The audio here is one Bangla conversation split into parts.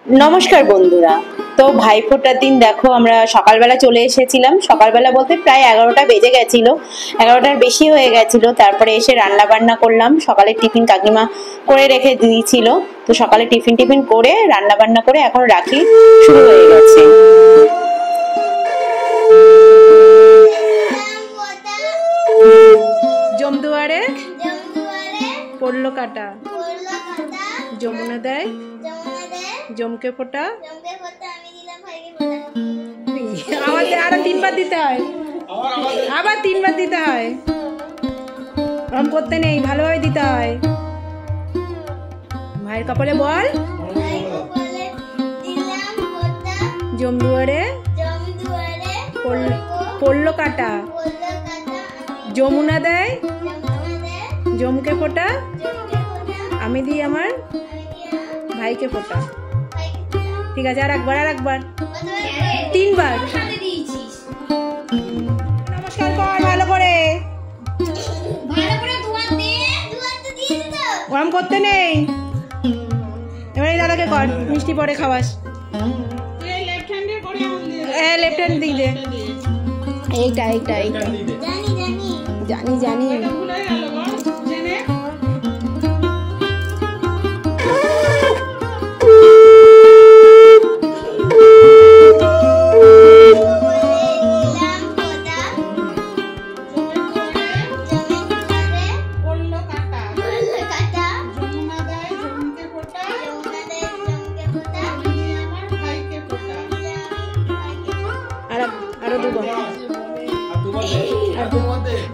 नमस्कार बंधुरा। तो भाईफोटार दिन देखो আমরা সকালবেলা চলে এসেছিলাম। সকালবেলা বলতে প্রায় 11টা বেজে গেছিল, 11টার বেশি হয়ে গেছিল। তারপরে এসে রান্না বান্না করলাম। সকালে টিফিন কাকিমা করে রেখে দিয়েছিল, তো সকালে টিফিন করে রান্না বান্না করে এখন রাখি শুরু হয়ে গেছে। জমদুয়ারে পড়লো কাটা, যমুনা দেয় জমকে ফোটা, আবার আরো 3বার দিতে হয়, আবার 3বার দিতে হয়। রম করতে নেই, ভালোভাবে দিতে হয়। ভাইয়ের কপালে বল, জমদুয়ারে পড়লো কাটা, যমুনা দেয় জমকে ফোটা, আমি দিই আমার ভাইকে ফোটা। ঠিক আছে, আর একবার 3বার। নমস্কার কর ভালো করে, গরম করতে নেই। এবারে দাদাকে কর, মিষ্টি পরে খাওয়াস। লেফট হ্যান্ড দিই দে, এইটা জানি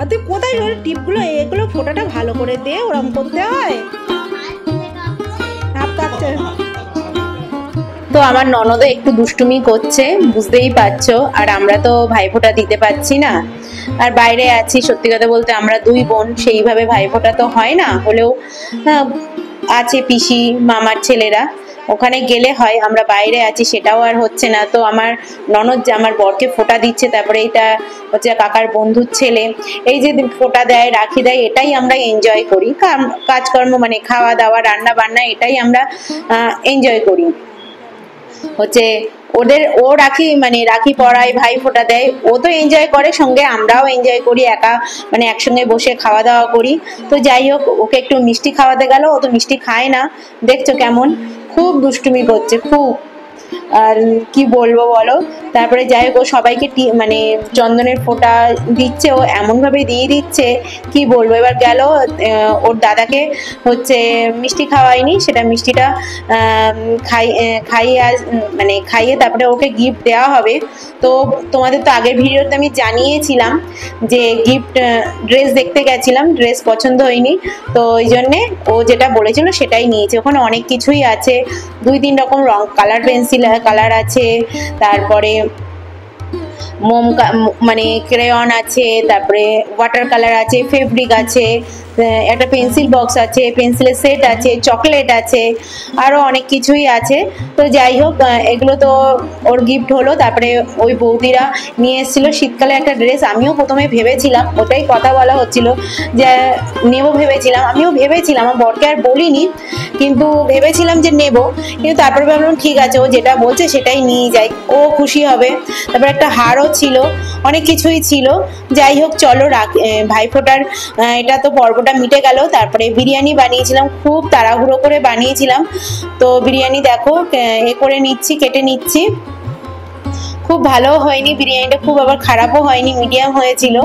তুই কোথায় টিপগুলো এগুলো ফোটাটা ভালো করে দে, ওরম করতে হয়। তো আমার ননদও একটু দুষ্টুমি করছে, বুঝতেই পারছো। আর আমরা তো ভাইফোঁটা দিতে পারছি না, আর বাইরে আছি। সত্যি কথা বলতে আমরা 2 বোন, সেইভাবে ভাইফোঁটা তো হয় না, হলেও আছে পিসি মামার ছেলেরা, ওখানে গেলে হয়। আমরা বাইরে আছি, সেটাও আর হচ্ছে না। তো আমার ননদ যে আমার বরকে ফোঁটা দিচ্ছে, তারপরে এটা হচ্ছে কাকার বন্ধুর ছেলে, এই যে ফোঁটা দেয় রাখি দেয়, এটাই আমরা এনজয় করি। কাজকর্ম মানে খাওয়া দাওয়া রান্না বান্না, এটাই আমরা এনজয় করি। হচ্ছে ও রাখি মানে রাখি পরায়, ভাই ফোঁটা দেয়, ও তো এনজয় করে, সঙ্গে আমরাও এনজয় করি। মানে একসঙ্গে বসে খাওয়া দাওয়া করি। তো যাই হোক, ওকে একটু মিষ্টি খাওয়াতে গেল, ও তো মিষ্টি খায় না, দেখছো কেমন খুব দুষ্টুমি করছে, খুব। আর কি বলবো বলো। তারপরে যাই হোক, ও সবাইকে মানে চন্দনের ফোঁটা দিচ্ছে, ও এমন ভাবে দিয়ে দিচ্ছে কি বলবো। এবার গেল ওর দাদাকে হচ্ছে মিষ্টি খাওয়ায়নি, সেটা মিষ্টিটা খাইয়ে তারপরে ওকে গিফট দেওয়া হবে। তো তোমাদের তো আগের ভিডিওতে আমি জানিয়েছিলাম যে গিফট ড্রেস দেখতে গেছিলাম, ড্রেস পছন্দ হয়নি, তো ওই জন্যে ও যেটা বলেছিল সেটাই নিয়েছে। ওখানে অনেক কিছুই আছে, 2-3 রকম রং কালার পেন্সিল কালার আছে, তারপরে মানে ক্রেয়ন আছে, তারপরে ওয়াটার কালার আছে, ফেব্রিক আছে, একটা পেন্সিল বক্স আছে, পেন্সিলের সেট আছে, চকলেট আছে, আরও অনেক কিছুই আছে। তো যাই হোক, এগুলো তো ওর গিফট হলো। তারপরে ওই বৌদিরা নিয়ে এসেছিল শীতকালে একটা ড্রেস। আমিও প্রথমে ভেবেছিলাম, ওটাই কথা বলা হচ্ছিল যে নেব ভেবেছিলাম, আমিও ভেবেছিলাম, আমার বরকে আর বলিনি, কিন্তু ভেবেছিলাম যে নেব। কিন্তু তারপরে ভাবলাম ঠিক আছে, ও যেটা বলছে সেটাই নিয়ে যাই, ও খুশি হবে। তারপরে একটা হারও ছিল, অনেক কিছুই ছিল। যাই হোক চলো, ভাইফোঁটার এটা তো পর্বটা মিটে গেল। তারপরে বিরিয়ানি বানিয়েছিলাম, খুব তাড়াহুড়ো করে বানিয়েছিলাম। তো বিরিয়ানি দেখো করে নিচ্ছি, কেটে নিচ্ছি। খুব ভালো হয়নি বিরিয়ানিটা, খুব আবার খারাপও হয়নি, মিডিয়াম হয়েছিল।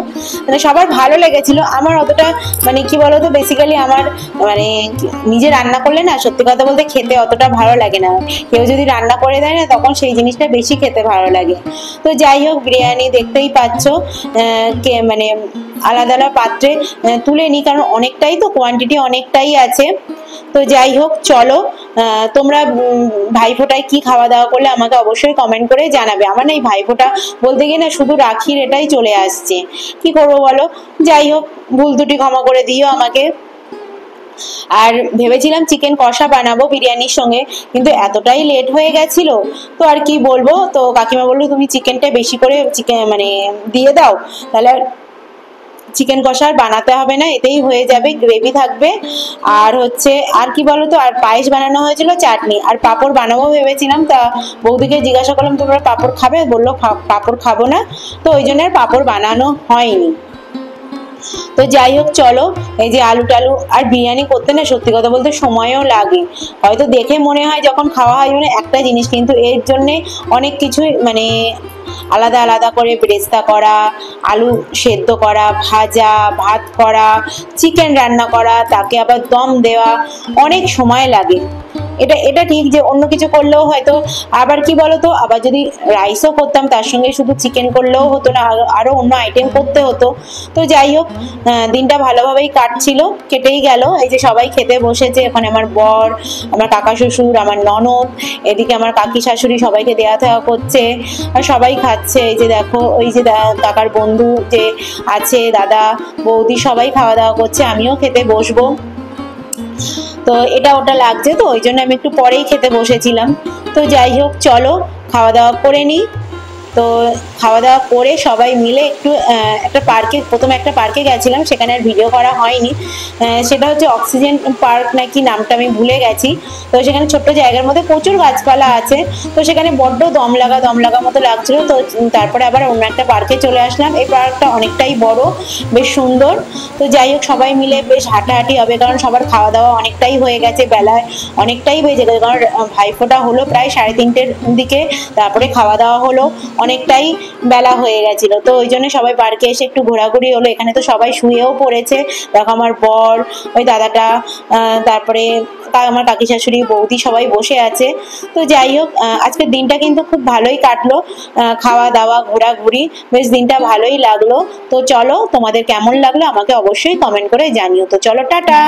মানে সবার ভালো লেগেছিল, আমার অতটা মানে কি বলতো, বেসিক্যালি আমার মানে নিজে রান্না করলে না, সত্যি কথা বলতে খেতে অতটা ভালো লাগে না। কেউ যদি রান্না করে দেয় না, তখন সেই জিনিসটা বেশি খেতে ভালো লাগে। তো যাই হোক, বিরিয়ানি দেখতেই পাচ্ছ মানে আলাদা আলাদা পাত্রে তুলে নিই, কারণ অনেকটাই তো কোয়ান্টিটি অনেকটাই আছে। তো যাই হোক চলো, তোমরা ভাইফোঁটায় কি খাওয়া দাওয়া করলে আমাকে অবশ্যই কমেন্ট করে জানাবে। আমার না এই ভাইফোঁটা বলতে গিয়ে না শুধু রাখির এটাই চলে আসছে, কি করবো বলো। যাই হোক, ভুল ত্রুটি ক্ষমা করে দিও আমাকে। আর ভেবেছিলাম চিকেন কষা বানাবো বিরিয়ানির সঙ্গে, কিন্তু এতটাই লেট হয়ে গেছিল, তো আর কি বলবো। তো কাকিমা বললো তুমি চিকেনটা বেশি করে মানে দিয়ে দাও, তাহলে চিকেন কষা আর বানাতে হবে না, এতেই হয়ে যাবে, গ্রেভি থাকবে। আর হচ্ছে আর কি বলতো, আর পায়েস বানানো হয়েছিল, চাটনি আর পাঁপড় বানাবো ভেবেছিলাম। তা বৌদিকে জিজ্ঞাসা করলাম তোমরা পাঁপড় খাবে, বললো পাঁপড় খাবো না, তো ওই জন্য আর পাঁপড় বানানো হয়নি। তো যাই হোক চলো, এই যে আলু টালু আর বিরিয়ানি করতে না সত্যি কথা বলতে সময়ও লাগে, হয়তো দেখে মনে হয় যখন খাওয়া হয় মানে একটা জিনিস, কিন্তু এর জন্যে অনেক কিছুই মানে আলাদা আলাদা করে বেরেস্তা করা, আলু সেদ্ধ করা, ভাজা, ভাত করা, চিকেন রান্না করা, তাকে আবার দম দেওয়া, অনেক সময় লাগে। এটা এটা ঠিক যে অন্য কিছু করলেও হয়তো, আবার কি বলতো, আবার যদি রাইসও করতাম তার সঙ্গে শুধু চিকেন করলেও হতো না, আরো অন্য আইটেম করতে হতো। তো যাই হোক, দিনটা ভালোভাবেই কাটছিল, কেটেই গেল। এই যে সবাই খেতে বসেছে, ওখানে আমার বর, আমার কাকা শ্বশুর, আমার ননদ, এদিকে আমার কাকি শাশুড়ি, সবাইকে দেওয়া থাওয়া করছে আর সবাই খাচ্ছে। এই যে দেখো, ওই যে কাকার বন্ধু যে আছে, দাদা বৌদি, সবাই খাওয়া দাওয়া করছে, আমিও খেতে বসবো। তো এটা ওটা লাগছে, তো ওই জন্য আমি একটু পরেই খেতে বসেছিলাম। তো যাই হোক চলো, খাওয়া দাওয়া করে নিই। তো খাওয়া দাওয়া করে সবাই মিলে একটু একটা পার্কে, প্রথমে একটা পার্কে গেছিলাম, সেখানে আর ভিডিও করা হয়নি। সেটা হচ্ছে অক্সিজেন পার্ক নাকি, নামটা আমি ভুলে গেছি। তো সেখানে ছোট্ট জায়গার মধ্যে প্রচুর গাছপালা আছে, তো সেখানে বড্ড দম লাগা মতো লাগছিল। তো তারপরে আবার অন্য একটা পার্কে চলে আসলাম। এই পার্কটা অনেকটাই বড়, বেশ সুন্দর। তো যাই হোক সবাই মিলে বেশ হাঁটাহাঁটি হবে, কারণ সবার খাওয়া দাওয়া অনেকটাই হয়ে গেছে, বেলায় অনেকটাই বেজে গেছে, কারণ ভাইফোঁটা হলো প্রায় 3:30-র দিকে, তারপরে খাওয়া দাওয়া হলো, অনেকটাই বেলা হয়ে গেছিল। তো ওই জন্য সবাই পার্কে এসে একটু ঘোরাঘুরি হলো। এখানে তো সবাই শুয়েও পড়েছে, দেখো আমার বর, ওই দাদাটা, তারপরে আমার কাকি শাশুড়ি, বৌদি, সবাই বসে আছে। তো যাই হোক, আজকের দিনটা কিন্তু খুব ভালোই কাটলো, খাওয়া দাওয়া ঘোরাঘুরি, বেশ দিনটা ভালোই লাগলো। তো চলো, তোমাদের কেমন লাগলো আমাকে অবশ্যই কমেন্ট করে জানিও। তো চলো, টাটা।